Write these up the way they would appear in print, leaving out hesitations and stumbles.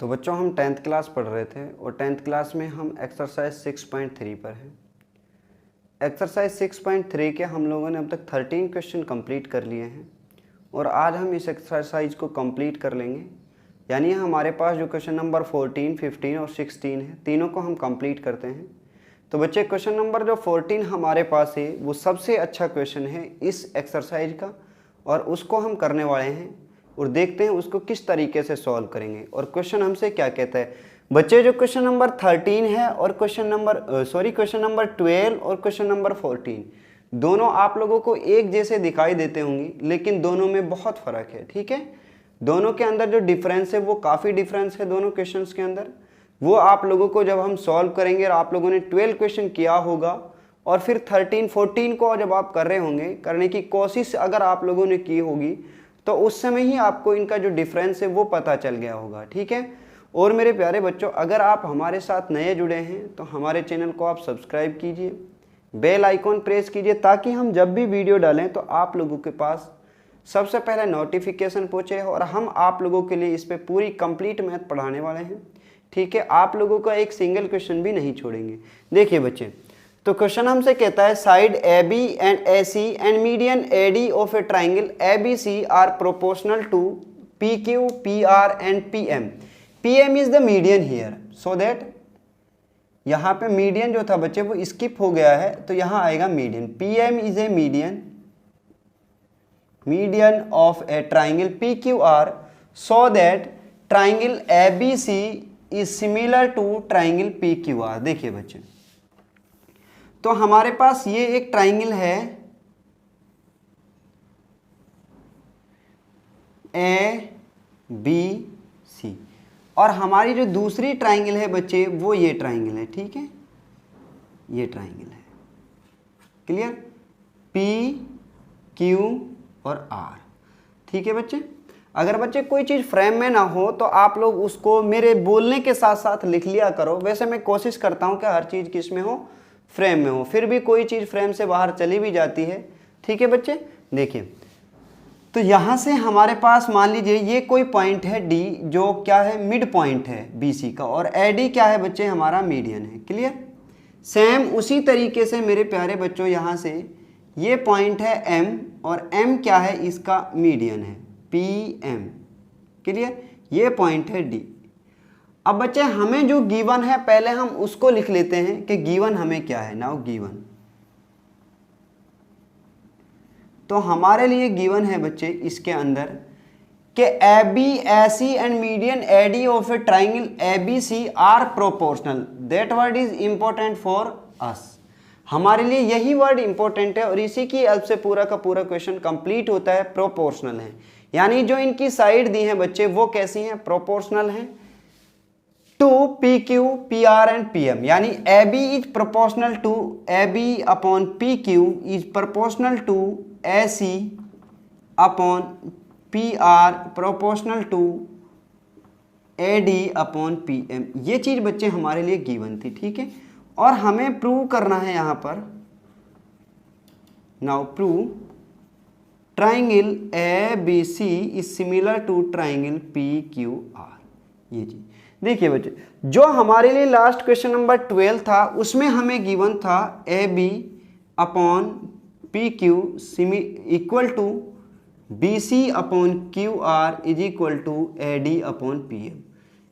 तो बच्चों हम 10th क्लास पढ़ रहे थे और 10th क्लास में हम एक्सरसाइज 6.3 पर हैं। एक्सरसाइज 6.3 के हम लोगों ने अब तक 13 क्वेश्चन कंप्लीट कर लिए हैं और आज हम इस एक्सरसाइज को कंप्लीट कर लेंगे। यानी हमारे पास जो क्वेश्चन नंबर 14, 15 और 16 है, तीनों को हम कंप्लीट करते हैं। तो बच्चे क्वेश्चन नंबर जो 14 हमारे पास है वो सबसे अच्छा क्वेश्चन है इस एक्सरसाइज का और उसको हम करने वाले हैं और देखते हैं उसको किस तरीके से सॉल्व करेंगे। और क्वेश्चन हमसे क्या कहता है बच्चे, जो क्वेश्चन नंबर 13 है और क्वेश्चन नंबर 12 और क्वेश्चन नंबर 14 दोनों आप लोगों को एक जैसे दिखाई देते होंगे, लेकिन दोनों में बहुत फ़र्क है। ठीक है, दोनों के अंदर जो डिफरेंस है वो काफ़ी डिफरेंस है दोनों क्वेश्चंस के अंदर। वो आप लोगों को जब हम सॉल्व करेंगे और आप लोगों ने 12 क्वेश्चन किया होगा और फिर 13, 14 को जब आप कर रहे होंगे, करने की कोशिश अगर आप लोगों ने की होगी, तो उस समय ही आपको इनका जो डिफरेंस है वो पता चल गया होगा। ठीक है, और मेरे प्यारे बच्चों, अगर आप हमारे साथ नए जुड़े हैं तो हमारे चैनल को आप सब्सक्राइब कीजिए, बेल आइकॉन प्रेस कीजिए, ताकि हम जब भी वीडियो डालें तो आप लोगों के पास सबसे पहले नोटिफिकेशन पहुँचे। और हम आप लोगों के लिए इस पर पूरी कंप्लीट मैथ पढ़ाने वाले हैं। ठीक है, आप लोगों का एक सिंगल क्वेश्चन भी नहीं छोड़ेंगे। देखिए बच्चे, तो क्वेश्चन हमसे कहता है side A B and A C and median A D of a triangle A B C are proportional to P Q P R and P M. P M is the median here, so that यहाँ पे median जो था बच्चे वो skip हो गया है, तो यहाँ आएगा median. P M is a median of a triangle P Q R, so that triangle A B C is similar to triangle P Q R. देखिए बच्चे, तो हमारे पास ये एक ट्राइंगल है ए बी सी और हमारी जो दूसरी ट्राइंगल है बच्चे वो ये ट्राइंगल है। ठीक है, ये ट्राइंगल है, क्लियर, पी क्यू और आर। ठीक है बच्चे, अगर बच्चे कोई चीज़ फ्रेम में ना हो तो आप लोग उसको मेरे बोलने के साथ साथ लिख लिया करो। वैसे मैं कोशिश करता हूँ कि हर चीज़ किस में हो, फ्रेम में हो, फिर भी कोई चीज़ फ्रेम से बाहर चली भी जाती है। ठीक है बच्चे, देखिए, तो यहाँ से हमारे पास मान लीजिए ये कोई पॉइंट है डी, जो क्या है, मिड पॉइंट है बी सी का, और ए डी क्या है बच्चे, हमारा मीडियन है। क्लियर, सेम उसी तरीके से मेरे प्यारे बच्चों यहाँ से ये पॉइंट है एम और एम क्या है, इसका मीडियन है पी एम। क्लियर, ये पॉइंट है डी। अब बच्चे हमें जो गिवन है पहले हम उसको लिख लेते हैं कि गिवन हमें क्या है। नाउ गिवन, तो हमारे लिए गिवन है बच्चे इसके अंदर कि A B A C and median A D of a triangle A B C are proportional. That word is important for us. हमारे लिए यही वर्ड इंपॉर्टेंट है और इसी की हेल्प से पूरा का पूरा क्वेश्चन कंप्लीट होता है। प्रोपोर्शनल है, यानी जो इनकी साइड दी है बच्चे वो कैसी हैं, प्रोपोर्शनल हैं to P Q P R and P M. यानी A B is proportional to A B upon P Q is proportional to A C upon P R proportional to A D upon P M. ये चीज़ बच्चे हमारे लिए given थी। ठीक है, और हमें प्रूव करना है यहाँ पर, now prove triangle A B C is similar to triangle P Q R. ये चीज देखिए बच्चे, जो हमारे लिए लास्ट क्वेश्चन नंबर 12 था उसमें हमें गिवन था A B upon P Q equal to B C upon Q R is equal to A D upon P M.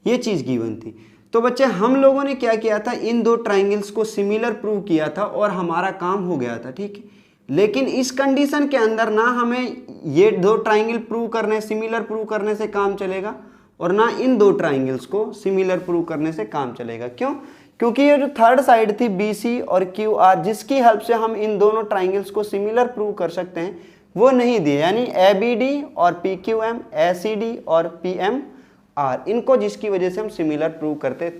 ये चीज़ गिवन थी। तो बच्चे हम लोगों ने क्या किया था, इन दो ट्राइंगल्स को सिमिलर प्रूव किया था और हमारा काम हो गया था। ठीक है, लेकिन इस कंडीशन के अंदर ना हमें ये दो ट्राइंगल प्रूव करने, सिमिलर प्रूव करने से काम चलेगा और ना इन दो ट्राइंगल्स को सिमिलर प्रूव करने से काम चलेगा। क्यों? क्योंकि ये जो थर्ड साइड थी बी सी और क्यू आर, जिसकी हेल्प से हम इन दोनों ट्राइंगल्स को सिमिलर प्रूव कर सकते हैं, वो नहीं दिए। यानी ए बी डी और पी क्यू एम, ए सी डी और पी एम आर, इनको जिसकी वजह से हम सिमिलर प्रूव करते।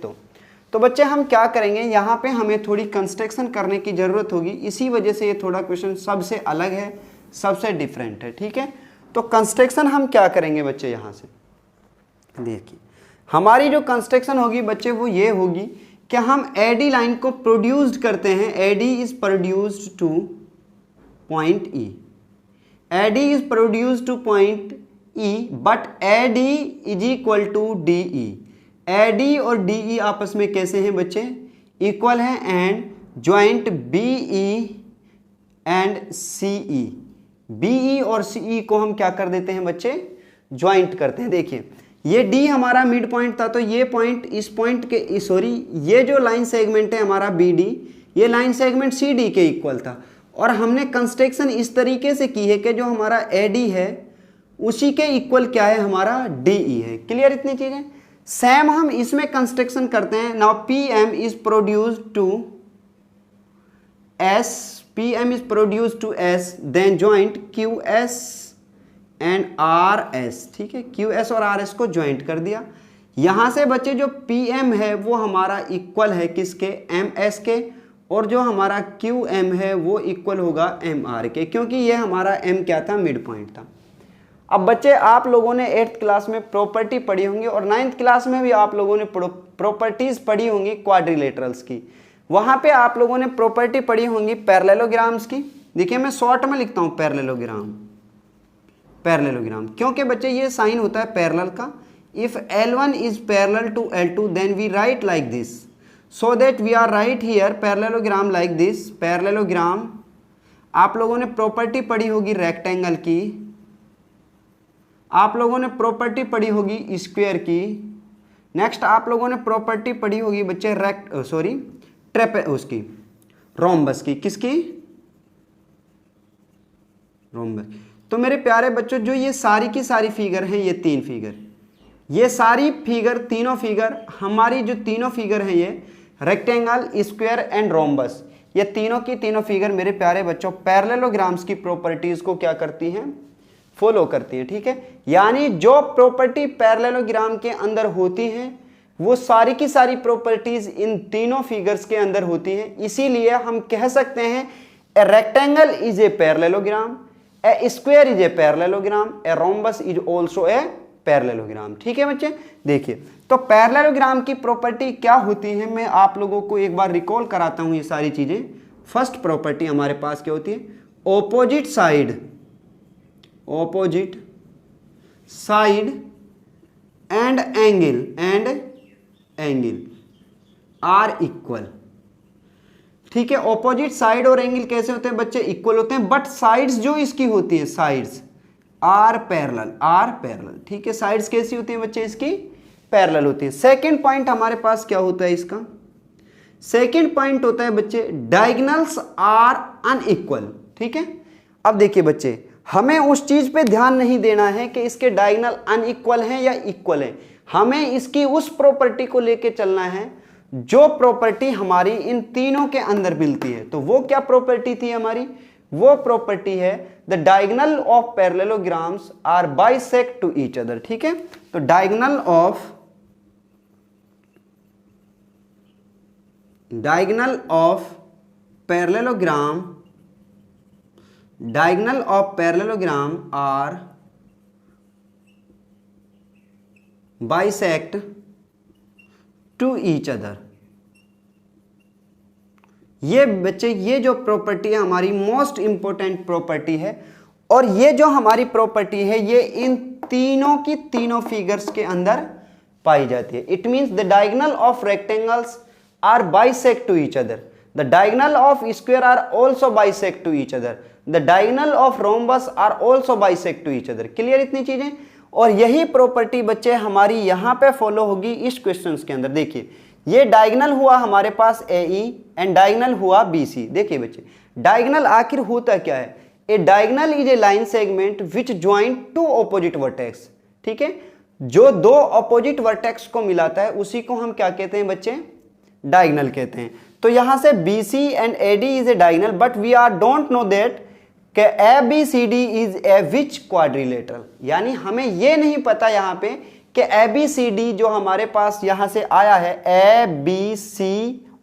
तो बच्चे हम क्या करेंगे, यहाँ पे हमें थोड़ी कंस्ट्रक्शन करने की ज़रूरत होगी। इसी वजह से ये थोड़ा क्वेश्चन सबसे अलग है, सबसे डिफरेंट है। ठीक है, तो कंस्ट्रक्शन हम क्या करेंगे बच्चे, यहाँ से देखिए हमारी जो कंस्ट्रक्शन होगी बच्चे वो ये होगी कि हम ए डी लाइन को प्रोड्यूस्ड करते हैं। A D is produced two point E, A D is produced two point E, but AD is equal to DE. AD और DE आपस में कैसे हैं बच्चे, इक्वल हैं, and joint BE and CE, BE और CE को हम क्या कर देते हैं बच्चे, ज्वाइंट करते हैं। देखिए ये D हमारा मिड पॉइंट था, तो ये पॉइंट इस पॉइंट के सॉरी ये जो लाइन सेगमेंट है हमारा BD, ये लाइन सेगमेंट CD के इक्वल था, और हमने कंस्ट्रक्शन इस तरीके से की है कि जो हमारा AD है उसी के इक्वल क्या है, हमारा DE है। क्लियर इतनी चीजें। सेम हम इसमें कंस्ट्रक्शन करते हैं। Now PM is produced to S, PM is produced to S, then joint QS and RS, ठीक है, QS और RS को ज्वाइंट कर दिया। यहां से बच्चे जो PM है वो हमारा इक्वल है किसके, MS के, और जो हमारा QM है वो इक्वल होगा MR के, क्योंकि ये हमारा M क्या था, मिड पॉइंट था। अब बच्चे आप लोगों ने 8th क्लास में प्रॉपर्टी पढ़ी होंगी और 9th क्लास में भी आप लोगों ने प्रॉपर्टीज पढ़ी होंगी क्वाड्रिलेटरल्स की। वहां पे आप लोगों ने प्रॉपर्टी पढ़ी होंगी पैरेललोग्राम्स की। देखिए मैं शॉर्ट में लिखता हूं पैरेललोग्राम, पैरेललोग्राम क्योंकि बच्चे ये साइन होता है पैरेलल का। If L1 is parallel to L2 then we write like this, so that we are right here parallelogram like this. Parallelogram आप लोगों ने प्रॉपर्टी पढ़ी होगी रेक्टेंगल की, आप लोगों ने प्रॉपर्टी पढ़ी होगी स्क्वायर की। नेक्स्ट आप लोगों ने प्रॉपर्टी पढ़ी होगी बच्चे उसकी रोम्बस की, किसकी, रोम्बस। तो मेरे प्यारे बच्चों जो ये सारी की सारी फिगर हैं, ये 3 फिगर, ये सारी फिगर, तीनों फिगर हमारी जो तीनों फिगर हैं, ये रेक्टेंगल, स्क्वायर एंड रोम्बस, ये तीनों की तीनों फिगर मेरे प्यारे बच्चों पैरेललोग्राम्स की प्रॉपर्टीज को क्या करती हैं, फॉलो करती है। ठीक है, यानी जो प्रॉपर्टी पैरेललोग्राम के अंदर होती हैं वो सारी की सारी प्रॉपर्टीज इन तीनों फिगर्स के अंदर होती हैं। इसीलिए हम कह सकते हैं a rectangle is a parallelogram, A square is a parallelogram, a rhombus is also a parallelogram. ठीक है बच्चे, देखिए तो पैरेललोग्राम की प्रॉपर्टी क्या होती है, मैं आप लोगों को एक बार रिकॉल कराता हूं ये सारी चीजें। फर्स्ट प्रॉपर्टी हमारे पास क्या होती है, opposite side, opposite side and angle are equal. ठीक है, ऑपोजिट साइड और एंगल कैसे होते हैं बच्चे, इक्वल होते हैं, बट साइड्स जो इसकी होती है, साइड्स आर पैरेलल। ठीक है, साइड्स कैसी होती हैं बच्चे, इसकी पैरेलल होती है। सेकंड पॉइंट हमारे पास क्या होता है, इसका सेकंड पॉइंट होता है बच्चे डायगोनल्स आर अनइक्वल। ठीक है, अब देखिए बच्चे हमें उस चीज पे ध्यान नहीं देना है कि इसके डायगोनल अनइक्वल हैं या इक्वल हैं, हमें इसकी उस प्रॉपर्टी को लेके चलना है जो प्रॉपर्टी हमारी इन तीनों के अंदर मिलती है। तो वो क्या प्रॉपर्टी थी हमारी, वो प्रॉपर्टी है the diagonal of parallelograms are bisect to each other. ठीक है, तो diagonal of parallelogram are bisect to each other. ये बच्चे ये जो प्रॉपर्टी है हमारी मोस्ट इंपॉर्टेंट प्रॉपर्टी है, और ये जो हमारी प्रॉपर्टी है ये इन तीनों की तीनों फिगर्स के अंदर पाई जाती है। It means the diagonal of rectangles are bisect to each other, the diagonal of square are also bisect to each other, the diagonal of rhombus are also bisect to each other. Clear इतनी चीजें, और यही property बच्चे हमारी यहां पे follow होगी इस क्वेश्चन के अंदर। देखिए ये डायगोनल हुआ हमारे पास AE एंड डायगोनल हुआ BC। देखिए बच्चे डायगोनल आखिर होता क्या है, a diagonal is a line segment which joint two opposite vertex. ठीक है, जो दो ऑपोजिट वर्टेक्स को मिलाता है उसी को हम क्या कहते हैं बच्चे, डायगोनल कहते हैं। तो यहां से BC and AD is a diagonal, but we are don't know that कि ABCD is a which quadrilateral, यानी हमें यह नहीं पता यहां पे कि ABCD जो हमारे पास यहां से आया है ABC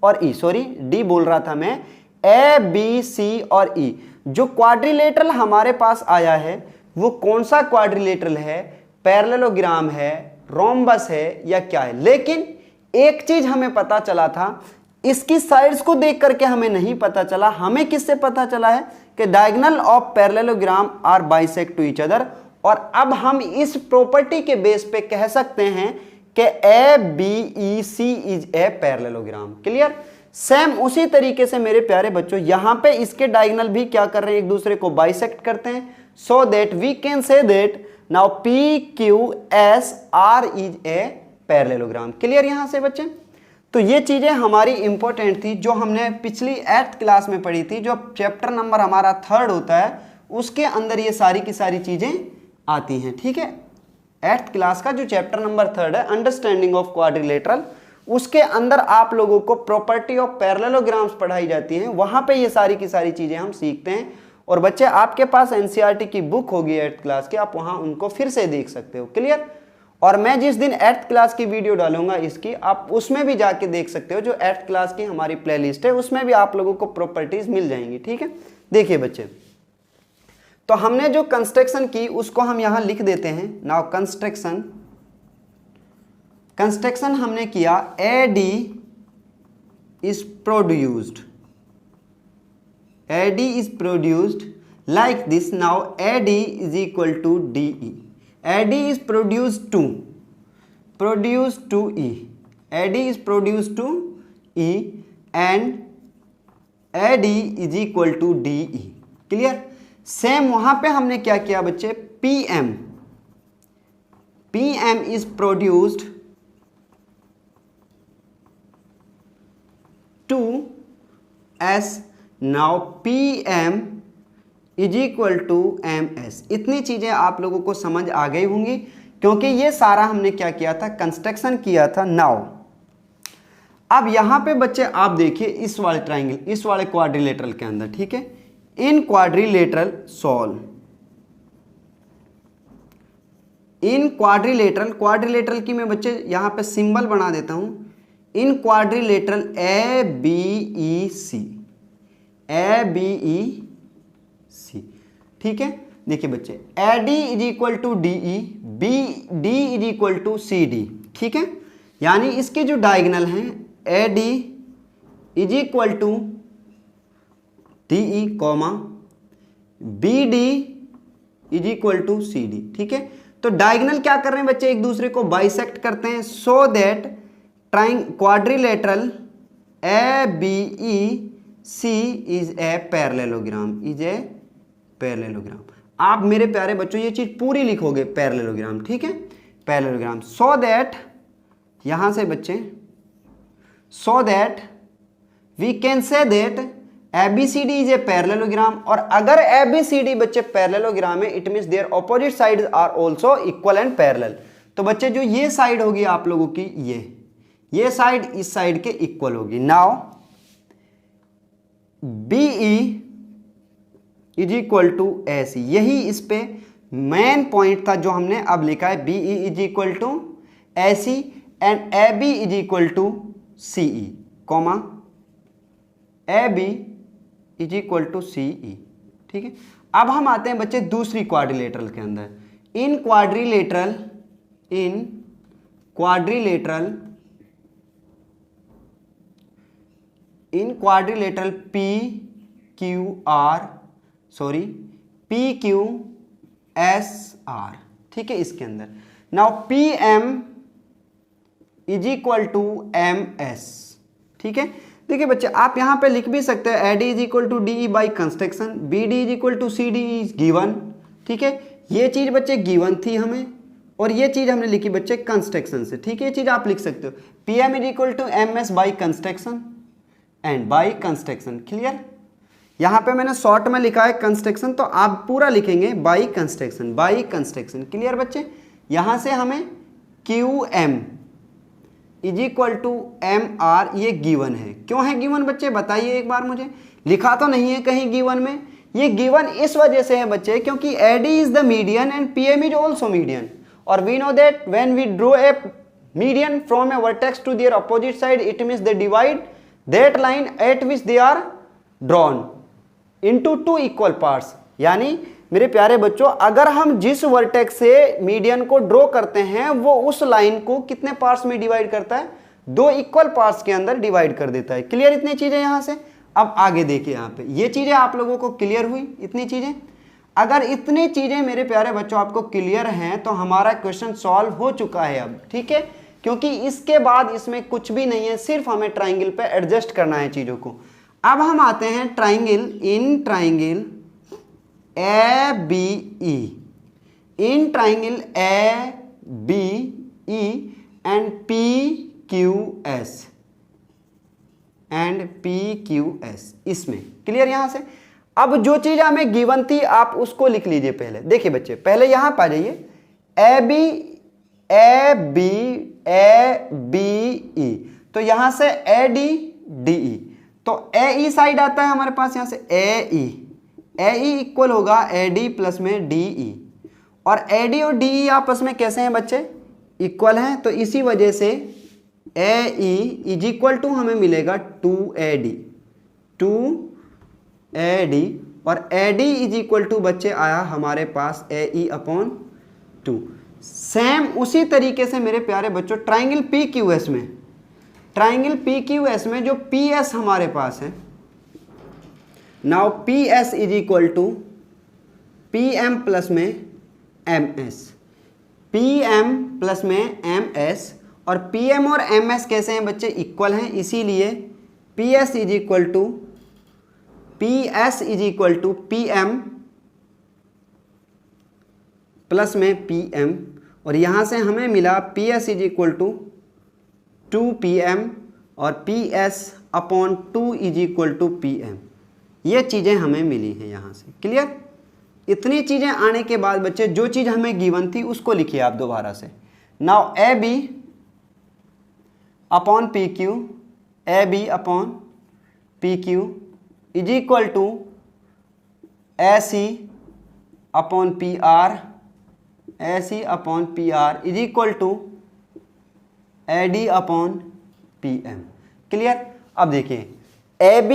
और E, सॉरी D बोल रहा था मैं, ABC और E जो क्वाड्रिलेटरल हमारे पास आया है वो कौन सा क्वाड्रिलेटरल है, पैरेललोग्राम है, रोम्बस है या क्या है। लेकिन एक चीज हमें पता चला था, इसकी साइड्स को देख करके हमें नहीं पता चला, हमें किससे पता चला है कि diagonal of parallelogram are bisect to each other. और अब हम इस प्रॉपर्टी के बेस पे कह सकते हैं कि A B E C is a parallelogram. Clear. Same उसी तरीके से मेरे प्यारे बच्चों यहां पे इसके डायगोनल भी क्या कर रहे हैं, एक दूसरे को बाइसेक्ट करते हैं, so that we can say that now P Q S R is a parallelogram. Clear यहां से बच्चे। तो ये चीजें हमारी इंपॉर्टेंट थी जो हमने पिछली 8th क्लास में पढ़ी थी, जो चैप्टर नंबर हमारा 3rd होता है उसके अंदर ये सारी की सारी चीजें आती हैं। ठीक है, 8th क्लास का जो चैप्टर नंबर 3rd है अंडरस्टैंडिंग ऑफ क्वाड्रिलेटरल, उसके अंदर आप लोगों को प्रॉपर्टी ऑफ पैरेललोग्राम्स पढ़ाई जाती हैं, वहां पे ये सारी की सारी चीजें हम सीखते हैं। और बच्चे आपके पास एनसीईआरटी की बुक होगी 8th क्लास की, आप वहां उनको फिर से देख सकते हो। क्लियर। और मैं जिस दिन 8th क्लास की वीडियो डालूंगा इसकी, आप उसमें भी जाके देख सकते हो, जो 8th क्लास की हमारी प्लेलिस्ट है उसमें भी आप लोगों को प्रॉपर्टीज मिल जाएंगी। ठीक है, देखिए बच्चे, तो हमने जो कंस्ट्रक्शन की उसको हम यहां लिख देते हैं। नाउ कंस्ट्रक्शन हमने किया, A D is produced, AD is produced like this. Now AD is equal to DE. AD is produced to E. AD is produced to E and AD is equal to DE. Clear? Same वहां पे हमने क्या किया बच्चे, PM is produced to S. Now PM is equal to MS। इतनी चीजें आप लोगों को समझ आ गई होंगी क्योंकि ये सारा हमने क्या किया था, कंस्ट्रक्शन किया था। नाउ अब यहां पे बच्चे आप देखिए इस वाले ट्राइंगल, इस वाले क्वाड्रिलेटरल के अंदर, ठीक है, इन क्वाड्रिलेटरल सॉल्व, इन क्वाड्रिलेटरल की मैं बच्चे यहां पे सिंबल बना देता हूं, इन क्वाड्रिलेटरल ABEC, ठीक है। देखिए बच्चे, AD is equal to DE, BD is equal to CD, ठीक है। यानी इसके जो डायगोनल हैं AD is equal to DE, BD is equal to CD, ठीक है। तो डायगोनल क्या कर रहे हैं बच्चे, एक दूसरे को बाइसेक्ट करते हैं, so that quadrilateral ABC is a parallelogram, आप मेरे प्यारे बच्चों ये चीज पूरी लिखोगे, पैरेललोग्राम, ठीक है, पैरेललोग्राम। सो दैट यहां से बच्चे, so that we can say that ABCD is a parallelogram. और अगर ABCD बच्चे पैरेललोग्राम है, it means their opposite sides are also equal and parallel. तो बच्चे जो ये साइड होगी आप लोगों की, ये साइड इस साइड के इक्वल होगी। Now BE is equal to AC, यही इस पे मेन पॉइंट था जो हमने अब लिखा है, BE is equal to AC and AB is equal to CE, comma AB is equal to CE, ठीक है। अब हम आते हैं बच्चे दूसरी क्वाड्रिलेटरल के अंदर, इन क्वाड्रिलेटरल PQSR, ठीक है, इसके अंदर। Now PM is equal to MS, ठीक है। देखिए बच्चे, आप यहां पे लिख भी सकते हैं AD is equal to DE by construction, BD is equal to CD is given, ठीक है। ये चीज बच्चे गिवन थी हमें, और ये चीज हमने लिखी बच्चे कंस्ट्रक्शन से, ठीक है। ये चीज आप लिख सकते हो, PM is equal to MS by construction and by construction. Clear. यहां पे मैंने शॉर्ट में लिखा है कंस्ट्रक्शन, तो आप पूरा लिखेंगे बाई कंस्ट्रक्शन। क्लियर बच्चे। यहां से हमें QM is equal to MR ये गिवन है। क्यों है गिवन बच्चे, बताइए एक बार मुझे, लिखा तो नहीं है कहीं गिवन में। ये गिवन इस वजह से है बच्चे क्योंकि AD is the median and PM is also median, और we know that when we draw a median from a vertex to their opposite side, it means they divide that line at which they are drawn into two equal parts. यानी मेरे प्यारे बच्चों, अगर हम जिस vertex से median को draw करते हैं वो उस लाइन को कितने पार्ट्स में डिवाइड करता है, 2 इक्वल पार्ट्स के अंदर डिवाइड कर देता है। क्लियर इतनी चीजें यहां से। अब आगे देखिए, यहां पे ये चीजें आप लोगों को क्लियर हुई, इतनी चीजें। अगर इतनी चीजें मेरे प्यारे बच्चों आपको क्लियर हैं तो हमारा क्वेश्चन सॉल्व हो चुका है अब, ठीक है। क्योंकि इसके बाद इसमें कुछ भी नहीं है, सिर्फ हमें ट्राइंगल पे एडजस्ट करना है चीज़ों को। अब हम आते हैं triangle, in triangle A B E, in triangle A B E and P Q S, and P Q S, इसमें क्लियर। यहां से अब जो चीज हमें गिवन थी आप उसको लिख लीजिए पहले। देखिए बच्चे पहले यहां पर आ जाइए, ए बी ई, तो यहां से ए डी डी ई, तो ए ई साइड आता है हमारे पास, यहां से ए ई इक्वल होगा ए डी प्लस में डी ई, और ए डी और डी ई आपस में कैसे हैं बच्चे, इक्वल हैं। तो इसी वजह से ए ई इज इक्वल टू हमें मिलेगा 2AD, 2AD, और AD इज इक्वल टू बच्चे आया हमारे पास AE अपॉन 2। सेम उसी तरीके से मेरे प्यारे बच्चों ट्राइंगल PQS में, ट्राइंगल PQS में जो PS हमारे पास है, now PS is equal to PM plus में MS, PM प्लस में MS, और PM और MS कैसे हैं बच्चे, इक्वल हैं, इसीलिए PS is equal to PM plus में PM, और यहाँ से हमें मिला PS is equal to 2PM और PS upon 2 is equal to PM। ये चीज़ें हमें मिली हैं यहाँ से, क्लियर। इतनी चीज़ें आने के बाद बच्चे जो चीज़ हमें गिवन थी उसको लिखिए आप दोबारा से। Now AB upon PQ, AB upon PQ is equal to AC upon PR, AC upon PR is equal to AD upon PM, clear. अब देखिए AB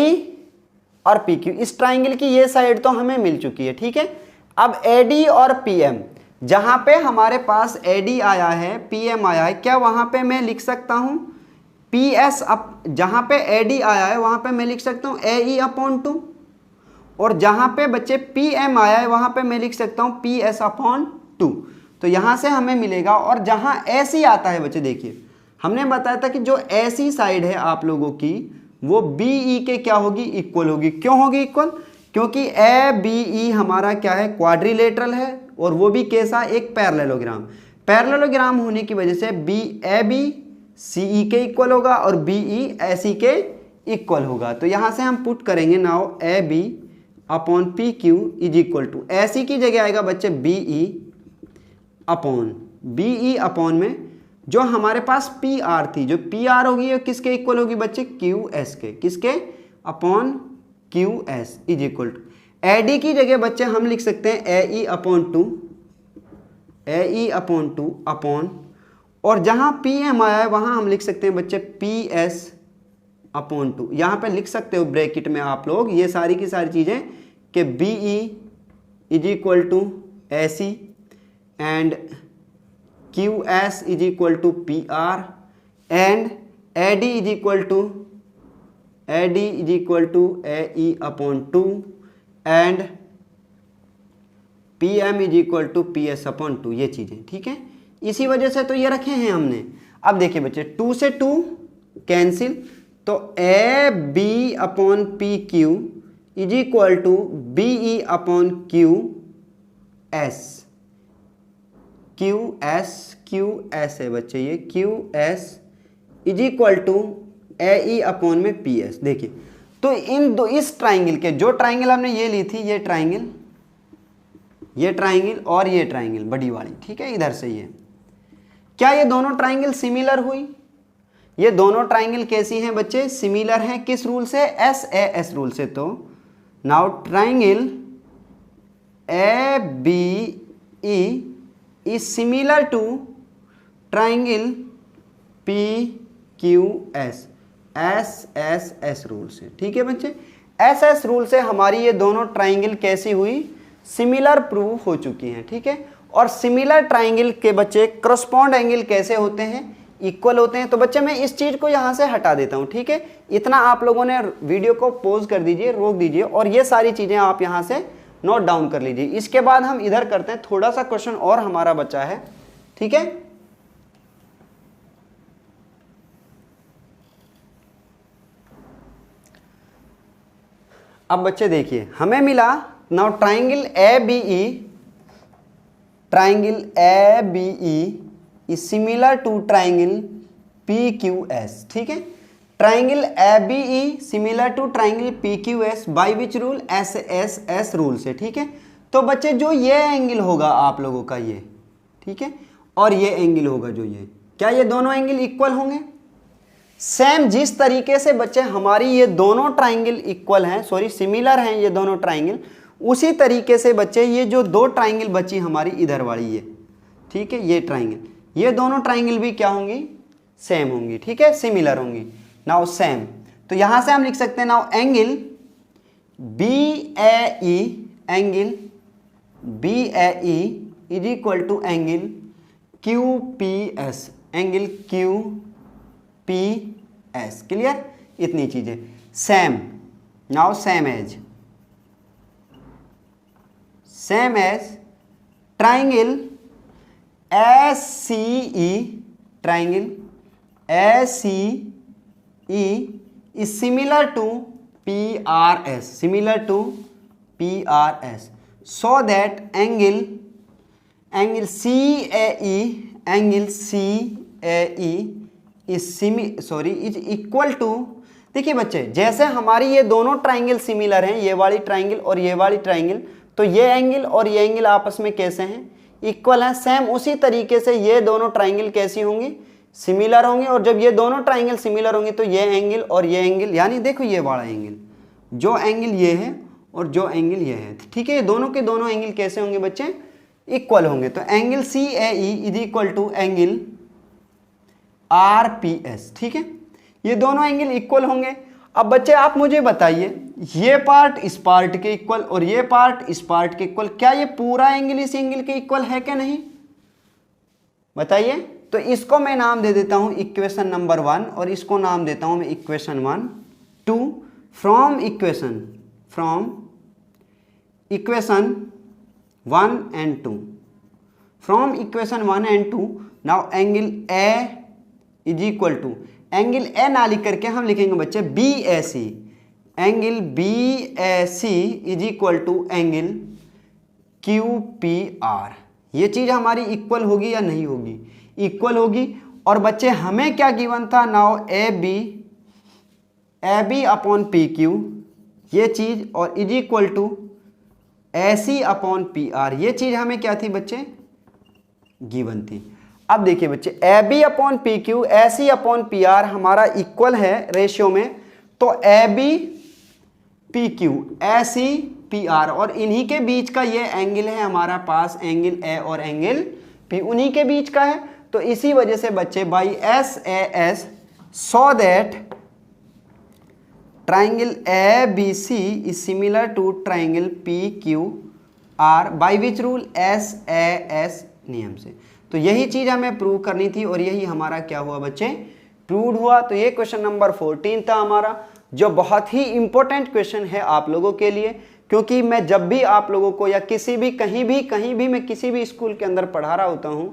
और PQ, इस ट्राइंगल की ये साइड तो हमें मिल चुकी है, ठीक है। अब AD और PM, जहां पे हमारे पास AD आया है, PM आया है, क्या वहां पे मैं लिख सकता हूं PS अप, जहां पे AD आया है वहां पे मैं लिख सकता हूं AE अपॉन 2, और जहां पे बच्चे PM आया है वहां पे मैं लिख सकता हूं PS अपॉन 2। तो यहां से हमें मिलेगा, और जहां AC आता है बच्चे देखिए हमने बताया था कि जो AC साइड है आप लोगों की वो BE के क्या होगी, इक्वल होगी। क्यों होगी इक्वल, क्योंकि ABE हमारा क्या है, क्वाड्रिलेटरल है, और वो भी कैसा, एक पैरेललोग्राम। पैरेललोग्राम होने की वजह से AB CE के इक्वल होगा और BE AC के इक्वल होगा। तो यहां से हम पुट करेंगे now AB upon PQ is equal to, AC की जगह आएगा बच्चे BE अपॉन में जो हमारे पास PR थी, जो PR होगी किसके इक्वल होगी बच्चे, QS के, किसके, upon QS is equal to AD की जगह बच्चे हम लिख सकते हैं AE अपॉन 2 अपॉन, और जहां PM आया है वहां हम लिख सकते हैं बच्चे PS अपॉन 2। यहां पे लिख सकते हो ब्रैकेट में आप लोग ये सारी की सारी चीजें कि BE is equal to AC and QS is equal to PR and AD is equal to AE upon 2 and PM is equal to PS upon 2, ये चीज़ें, ठीक है। इसी वजह से तो ये रखे हैं हमने। अब देखिए बच्चे 2 से 2 कैंसिल, तो AB upon PQ is equal to BE upon QS है बच्चे, ये QS is equal to AE upon में PS। देखिए तो इस ट्राइंगल के, जो ट्राइंगल हमने ये ली थी, ये ट्राइंगल और ये ट्राइंगल बड़ी वाली, ठीक है, इधर से ये, क्या ये दोनों ट्राइंगल सिमिलर हुई? ये दोनों ट्राइंगल कैसी हैं बच्चे, सिमिलर हैं। किस रूल से, SAS रूल से। तो now triangle ABE is similar to triangle PQS, SSS rule से, ठीक है बच्चे। SS रूल से हमारी ये दोनों ट्राइंगल कैसी हुई, सिमिलर प्रूव हो चुकी हैं, ठीक है। और सिमिलर ट्राइंगल के बच्चे करस्पॉन्ड एंगल कैसे होते हैं, इक्वल होते हैं। तो बच्चे मैं इस चीज को यहाँ से हटा देता हूँ, ठीक है। इतना आप लोगों ने वीडियो को पॉज कर दीजिए, रोक दीजिए, और ये सारी चीजें आप यहाँ से नोट डाउन कर लीजिए। इसके बाद हम इधर करते हैं, थोड़ा सा क्वेश्चन और हमारा बचा है, ठीक है। अब बच्चे देखिए हमें मिला now triangle A B E is similar to triangle P Q S. ठीक है, triangle A B E similar to triangle P Q S by which rule, S S S rule से। ठीक है, तो बच्चे जो ये एंगल होगा आप लोगों का ये, ठीक है, और ये एंगल होगा जो ये, क्या ये दोनों एंगल इक्वल होंगे? सेम जिस तरीके से बच्चे हमारी ये दोनों ट्राइंगल इक्वल हैं, सॉरी सिमिलर हैं ये दोनों ट्राइंगल, उसी तरीके से बच्चे ये जो दो ट्राइंगल बची हमारी इधर वाली ये, ठीक है, ये ट्राइंगल, ये दोनों ट्राइंगल भी क्या होंगी? सेम होंगी। ठीक है, सिमिलर होंगी। नाउ सेम, तो यहां से हम लिख सकते हैं now angle B A E, angle B A E is equal to angle Q P S, angle Q P S. Clear? इतनी चीजें same. Now same as triangle S C E, triangle S C E is similar to P R S, similar to P R S, so that angle C A E, angle C A E is equal to, देखिए बच्चे जैसे हमारी ये दोनों triangle similar हैं, ये वाली triangle और ये वाली ट्राइंगल, तो ये एंगल और ये एंगल आपस में कैसे हैं? इक्वल हैं। सेम उसी तरीके से ये दोनों ट्राइंगल कैसी होंगी? सिमिलर होंगे। और जब ये दोनों ट्राइंगल सिमिलर होंगे तो ये एंगल और ये एंगल, यानी देखो ये वाला एंगल, जो एंगल ये है और जो एंगल ये है, ठीक है, ये दोनों के दोनों एंगल कैसे होंगे बच्चे? इक्वल होंगे। तो angle C A E is equal to angle R P S. ठीक है, ये दोनों एंगल इक्वल होंगे। अब बच्चे आप मुझे बताइए, ये पार्ट इस पार्ट के इक्वल और ये पार्ट इस पार्ट के इक्वल, क्या ये पूरा एंगल इस एंगल के इक्वल है क्या नहीं? बताइए। तो इसको मैं नाम दे देता हूं इक्वेशन नंबर 1 और इसको नाम देता हूं मैं equation 1, 2 from equation 1 and 2, from equation 1 and 2 now angle A is equal to, angle A ना लिख करके हम लिखेंगे बच्चे B A C, angle B A C is equal to angle Q P R. ये चीज हमारी इक्वल होगी या नहीं होगी? इक्वल होगी। और बच्चे हमें क्या गिवन था? Now A B upon P Q, ये चीज, और is equal to A C upon P R, ये चीज हमें क्या थी बच्चे? गिवन थी। अब देखिए बच्चे, A B upon P Q, A C upon P R हमारा इक्वल है रेशियो में, तो A B P Q, A C P R, और इन्हीं के बीच का ये एंगल है हमारा पास, एंगल ए और एंगल पी उन्हीं के बीच का है। तो इसी वजह से बच्चे by S A S, so that triangle A B C is similar to triangle P Q R by which rule? S A S नियम से। तो यही चीज हमें प्रूव करनी थी और यही हमारा क्या हुआ बच्चे? प्रूव हुआ। तो ये क्वेश्चन नंबर 14 था हमारा, जो बहुत ही इंपॉर्टेंट क्वेश्चन है आप लोगों के लिए, क्योंकि मैं जब भी आप लोगों को या किसी भी कहीं भी मैं किसी भी स्कूल के अंदर पढ़ा रहा होता हूं,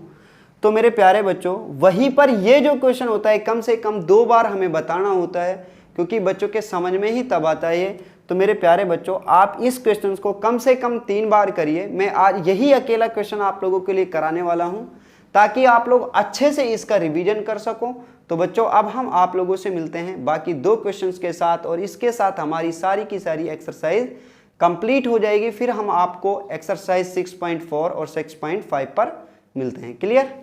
तो मेरे प्यारे बच्चों वहीं पर ये जो क्वेश्चन होता है कम से कम 2 बार हमें बताना होता है, क्योंकि बच्चों के समझ में ही तब आता है ये। तो मेरे प्यारे बच्चों आप इस क्वेश्चन को कम से कम 3 बार करिए। मैं आज यही अकेला क्वेश्चन आप लोगों के लिए कराने वाला हूं, ताकि आप लोग अच्छे से इसका रिवीजन कर सको। तो बच्चों अब हम आप लोगों से मिलते हैं बाकी 2 क्वेश्चंस के साथ, और इसके साथ हमारी सारी की सारी एक्सरसाइज कंप्लीट हो जाएगी। फिर हम आपको एक्सरसाइज 6.4 और 6.5 पर मिलते हैं। क्लियर?